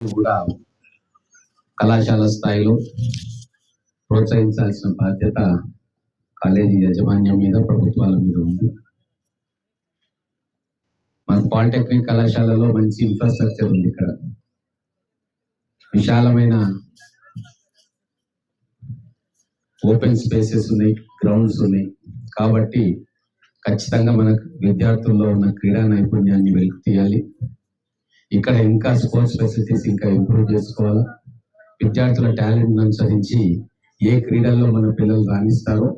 కూడా కళాశాల స్థాయిలో ప్రోత్సహించాల్సిన బాధ్యత కాలేజీ యాజమాన్యం మీద, ప్రభుత్వాల మీద ఉంది. మన పాలిటెక్నిక్ కళాశాలలో మంచి ఇన్ఫ్రాస్ట్రక్చర్ ఉంది. ఇక్కడ విశాలమైన ఓపెన్ స్పేసెస్ ఉన్నాయి, గ్రౌండ్స్ ఉన్నాయి. కాబట్టి ఖచ్చితంగా మనకు విద్యార్థుల్లో ఉన్న క్రీడా నైపుణ్యాన్ని వెలికి తీయాలి. ఇక్కడ ఇంకా స్పోర్ట్స్ ఫెసిలిటీస్ ఇంకా ఇంప్రూవ్ చేసుకోవాలి. విద్యార్థుల టాలెంట్ అనుసరించి ఏ క్రీడల్లో మన పిల్లలు రాణిస్తారో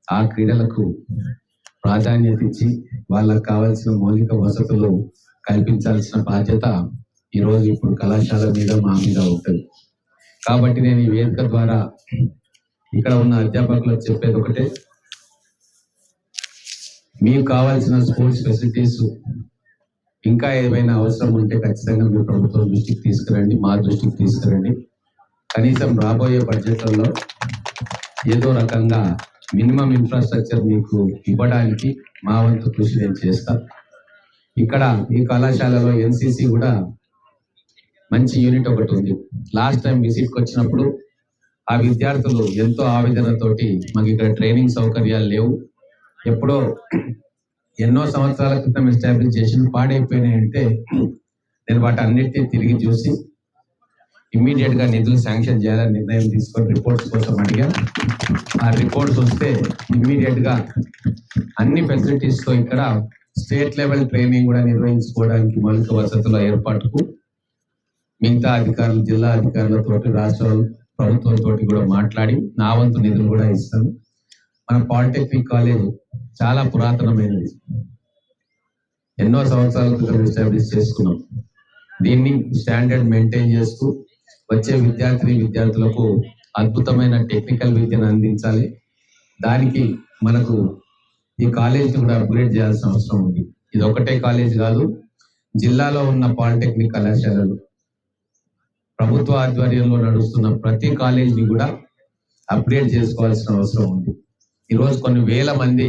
ఆ క్రీడలకు ప్రాధాన్యత ఇచ్చి వాళ్ళకు కావాల్సిన మౌలిక వసతులు కల్పించాల్సిన బాధ్యత ఈరోజు ఇప్పుడు కళాశాల మీద మా మీద ఉంటుంది. కాబట్టి నేను ఈ వేదిక ద్వారా ఇక్కడ ఉన్న అధ్యాపకులకు చెప్పేది ఒకటే, మీకు కావాల్సిన స్పోర్ట్స్ ఫెసిలిటీస్ ఇంకా ఏమైనా అవసరం ఉంటే ఖచ్చితంగా మీ ప్రభుత్వం దృష్టికి తీసుకురండి, మా దృష్టికి తీసుకురండి. కనీసం రాబోయే బడ్జెట్లలో ఏదో రకంగా మినిమం ఇన్ఫ్రాస్ట్రక్చర్ మీకు ఇవ్వడానికి మా వంతు కృషి నేను చేస్తా. ఇక్కడ ఈ కళాశాలలో ఎన్సిసి కూడా మంచి యూనిట్ ఒకటి ఉంది. లాస్ట్ టైం విజిట్కి వచ్చినప్పుడు ఆ విద్యార్థులు ఎంతో ఆవేదనతోటి మాకు ఇక్కడ ట్రైనింగ్ సౌకర్యాలు లేవు, ఎప్పుడో ఎన్నో సంవత్సరాల క్రితం ఎస్టాబ్లిష్ చేసిన పాడైపోయినాయంటే నేను వాటి అన్నిటినీ తిరిగి చూసి ఇమ్మీడియట్ గా నిధులు శాంక్షన్ చేయాలని నిర్ణయం తీసుకొని రిపోర్ట్స్ కోసం అడిగా. ఆ రిపోర్ట్స్ వస్తే ఇమ్మీడియట్ గా అన్ని ఫెసిలిటీస్ తో ఇక్కడ స్టేట్ లెవెల్ ట్రైనింగ్ కూడా నిర్వహించుకోవడానికి మౌలిక వసతుల ఏర్పాటుకు మిగతా అధికారులు, జిల్లా అధికారులతో, రాష్ట్ర ప్రభుత్వంతో కూడా మాట్లాడి నా వంతు నిధులు కూడా ఇస్తాను. మన పాలిటెక్నిక్ కాలేజ్ చాలా పురాతనమైనది, ఎన్నో సంవత్సరాల క్రితం ఎస్టాబ్లిష్ చేసుకున్నాం. దీన్ని స్టాండర్డ్ మెయింటైన్ చేస్తూ వచ్చే విద్యార్థులకు అద్భుతమైన టెక్నికల్ విద్యను అందించాలి. దానికి మనకు ఈ కాలేజ్ కూడా అప్గ్రేడ్ చేయాల్సిన అవసరం ఉంది. ఇది ఒకటే కాలేజ్ కాదు, జిల్లాలో ఉన్న పాలిటెక్నిక్ కళాశాలలు, ప్రభుత్వ ఆధ్వర్యంలో నడుస్తున్న ప్రతి కాలేజీని కూడా అప్గ్రేడ్ చేసుకోవాల్సిన అవసరం ఉంది. ఈరోజు కొన్ని వేల మంది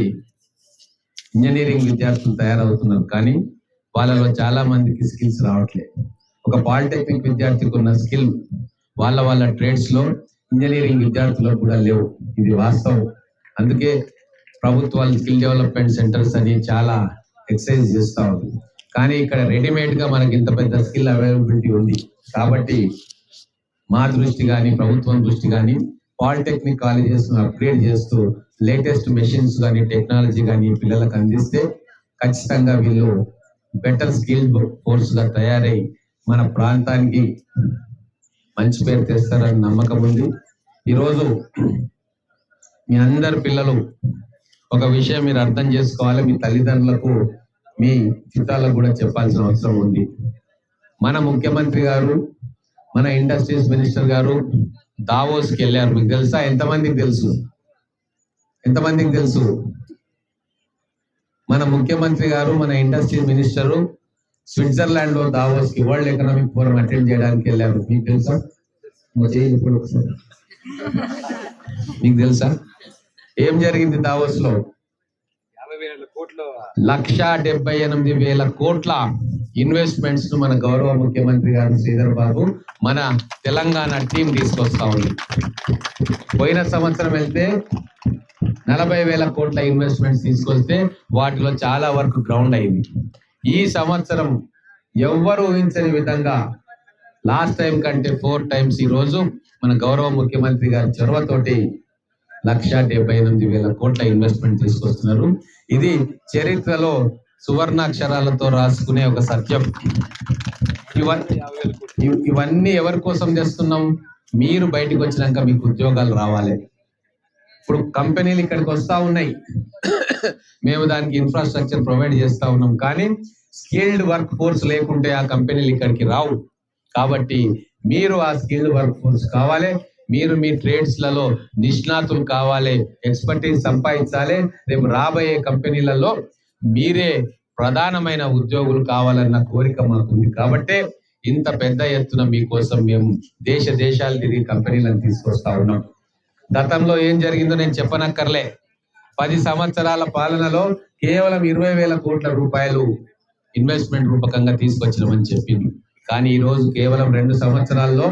ఇంజనీరింగ్ విద్యార్థులు తయారవుతున్నారు, కానీ వాళ్ళలో చాలా మందికి స్కిల్స్ రావట్లేదు. ఒక పాలిటెక్నిక్ విద్యార్థికి ఉన్న స్కిల్ వాళ్ళ ట్రేడ్స్ లో ఇంజనీరింగ్ విద్యార్థులకు కూడా లేవు. ఇది వాస్తవం. అందుకే ప్రభుత్వాలు స్కిల్ డెవలప్మెంట్ సెంటర్స్ అని చాలా ఎక్సర్సైజ్ చేస్తూ ఉంది. కానీ ఇక్కడ రెడీమేడ్ గా మనకి ఇంత పెద్ద స్కిల్ అవైలబిలిటీ ఉంది. కాబట్టి మా దృష్టి కానీ, ప్రభుత్వం దృష్టి కానీ పాలిటెక్నిక్ కాలేజెస్ అప్గ్రేడ్ చేస్తూ లేటెస్ట్ మెషిన్స్ కానీ, టెక్నాలజీ కానీ పిల్లలకు అందిస్తే ఖచ్చితంగా వీళ్ళు బెటర్ స్కిల్ ఫోర్స్ గా తయారై మన ప్రాంతానికి మంచి పేరు తెస్తారని నమ్మకం ఉంది. ఈరోజు మీ అందరి పిల్లలు ఒక విషయం మీరు అర్థం చేసుకోవాలి, మీ తల్లిదండ్రులకు, మీ చుట్టాలకు కూడా చెప్పాల్సిన అవసరం ఉంది. మన ముఖ్యమంత్రి గారు, మన ఇండస్ట్రీస్ మినిస్టర్ గారు దావోస్కి వెళ్ళారు. మీకు తెలుసా? ఎంతమందికి తెలుసు? ఎంతమందికి తెలుసు? మన ముఖ్యమంత్రి గారు, మన ఇండస్ట్రీ మినిస్టరు స్విట్జర్లాండ్ లో దావోస్ కి వరల్డ్ ఎకనామిక్ ఫోరం అటెండ్ చేయడానికి వెళ్ళారు. మీకు తెలుసా? మీకు తెలుసా ఏం జరిగింది దావోస్ లో? 1,78,000 కోట్ల ఇన్వెస్ట్మెంట్స్ ను మన గౌరవ ముఖ్యమంత్రి గారు శ్రీధర్ బాబు మన తెలంగాణ టీం తీసుకొస్తా ఉంది. పోయిన సంవత్సరం వెళ్తే 40,000 కోట్ల ఇన్వెస్ట్మెంట్స్ తీసుకొస్తే వాటిలో చాలా వరకు గ్రౌండ్ అయింది. ఈ సంవత్సరం ఎవ్వరు ఊహించని విధంగా లాస్ట్ టైం కంటే 4 times ఈ రోజు మన గౌరవ ముఖ్యమంత్రి గారి చొరవతోటి 1,78,000 కోట్ల ఇన్వెస్ట్మెంట్ తీసుకొస్తున్నారు. ఇది చరిత్రలో సువర్ణాక్షరాలతో రాసుకునే ఒక సత్యం. ఇవన్నీ ఎవరి కోసం చేస్తున్నాం? మీరు బయటకు వచ్చినాక మీకు ఉద్యోగాలు రావాలి. ఇప్పుడు కంపెనీలు ఇక్కడికి వస్తా ఉన్నాయి, మేము దానికి ఇన్ఫ్రాస్ట్రక్చర్ ప్రొవైడ్ చేస్తా ఉన్నాం, కానీ స్కిల్డ్ వర్క్ ఫోర్స్ లేకుంటే ఆ కంపెనీలు ఇక్కడికి రావు. కాబట్టి మీరు ఆ స్కిల్డ్ వర్క్ ఫోర్స్ కావాలి, మీరు మీ ట్రేడ్స్ లలో నిష్ణాతులు కావాలి, ఎక్స్పర్టీస్ సంపాదించాలి. రేపు రాబోయే కంపెనీలలో మీరే ప్రధానమైన ఉద్యోగులు కావాలన్న కోరిక మాకుంది. కాబట్టి ఇంత పెద్ద ఎత్తున మీకోసం మేము దేశాలు తిరిగి కంపెనీలను తీసుకొస్తా ఉన్నాం. గతంలో ఏం జరిగిందో నేను చెప్పనక్కర్లే. 10 సంవత్సరాల పాలనలో కేవలం 20,000 కోట్ల రూపాయలు ఇన్వెస్ట్మెంట్ రూపకంగా తీసుకొచ్చినామని చెప్పింది. కానీ ఈ రోజు కేవలం 2 సంవత్సరాల్లో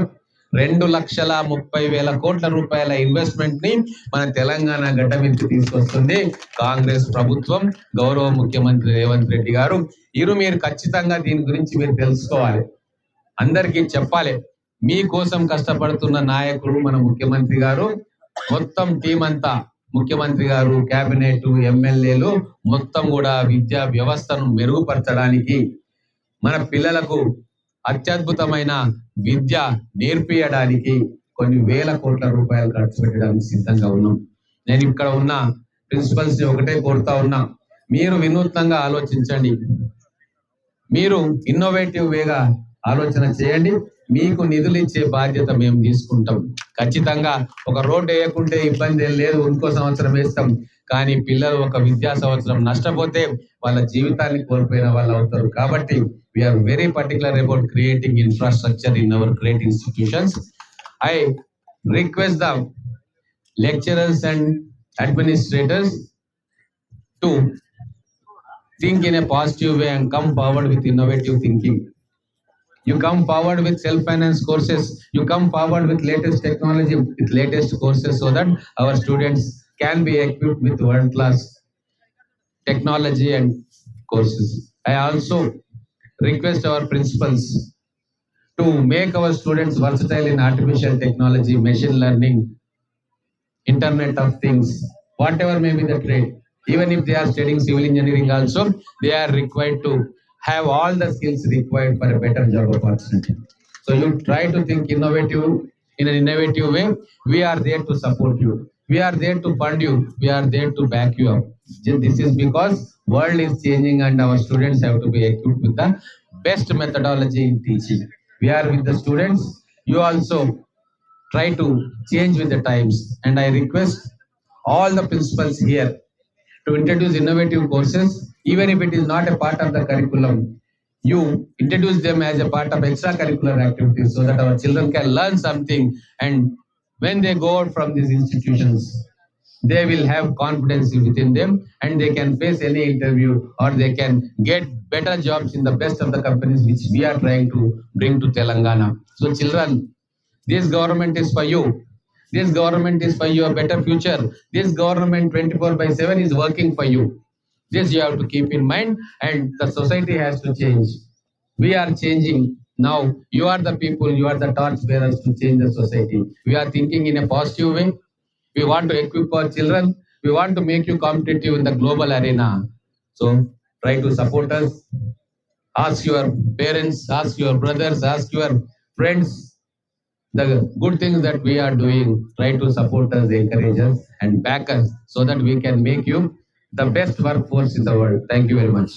2,30,000 కోట్ల రూపాయల ఇన్వెస్ట్మెంట్ ని మన తెలంగాణ గడ్డ మీదకి తీసుకొస్తుంది కాంగ్రెస్ ప్రభుత్వం, గౌరవ ముఖ్యమంత్రి రేవంత్ రెడ్డి గారు. మీరు ఖచ్చితంగా దీని గురించి మీరు తెలుసుకోవాలి, అందరికీ చెప్పాలి. మీకోసం కష్టపడుతున్న నాయకులు మన ముఖ్యమంత్రి గారు, మొత్తం టీం అంతా, ముఖ్యమంత్రి గారు, కేబినెట్, ఎమ్మెల్యేలు మొత్తం కూడా విద్యా వ్యవస్థను మెరుగుపరచడానికి, మన పిల్లలకు అత్యద్భుతమైన విద్య నేర్పియడానికి కొన్ని వేల కోట్ల రూపాయలు ఖర్చు పెట్టడానికి సిద్ధంగా ఉన్నాం. నేను ఇక్కడ ఉన్న ప్రిన్సిపల్స్ ని ఒకటే కోరుతా ఉన్నా, మీరు వినూత్నంగా ఆలోచించండి, మీరు ఇన్నోవేటివ్ వేగా ఆలోచన చేయండి. మీకు నిధులు ఇచ్చే బాధ్యత మేము తీసుకుంటాం. ఖచ్చితంగా ఒక రోడ్డు వేయకుంటే ఇబ్బంది ఏం లేదు, ఇంకో సంవత్సరం వేస్తాం. కానీ పిల్లలు ఒక విద్యా సంవత్సరం నష్టపోతే వాళ్ళ జీవితాన్ని కోల్పోయిన వాళ్ళు అవుతారు. కాబట్టి we are very particular about creating infrastructure in our great institutions. I request the lecturers and administrators to think in a positive way and come forward with innovative thinking. You come forward with self-finance courses. You come forward with latest technology, with latest courses, so that our students can be equipped with world-class technology and courses. I also request our principals to make our students versatile in artificial technology, machine learning, Internet of Things, whatever may be the trade. Even if they are studying civil engineering also, they are required to have all the skills required for a better job opportunity. So you try to think innovative in an innovative way. We are there to support you. We are there to fund you. We are there to back you up. This is because world is changing and our students have to be equipped with the best methodology in teaching. We are with the students. You also try to change with the times. And I request all the principals here to introduce innovative courses, even if it is not a part of the curriculum. You introduce them as a part of extracurricular activities so that our children can learn something, and when they go out from these institutions, they will have confidence within them and they can face any interview or they can get better jobs in the best of the companies which we are trying to bring to Telangana. So children, this government is for you. This government is for your better future. This government 24/7 is working for you. This you have to keep in mind, and the society has to change. We are changing now. You are the people, you are the torch bearers to change the society. We are thinking in a positive way. We want to equip our children. We want to make you competitive in the global arena. So try to support us. Ask your parents, ask your brothers, ask your friends. The good things that we are doing, try to support us, encourage us, and back us so that we can make you the best workforce in the world. Thank you very much.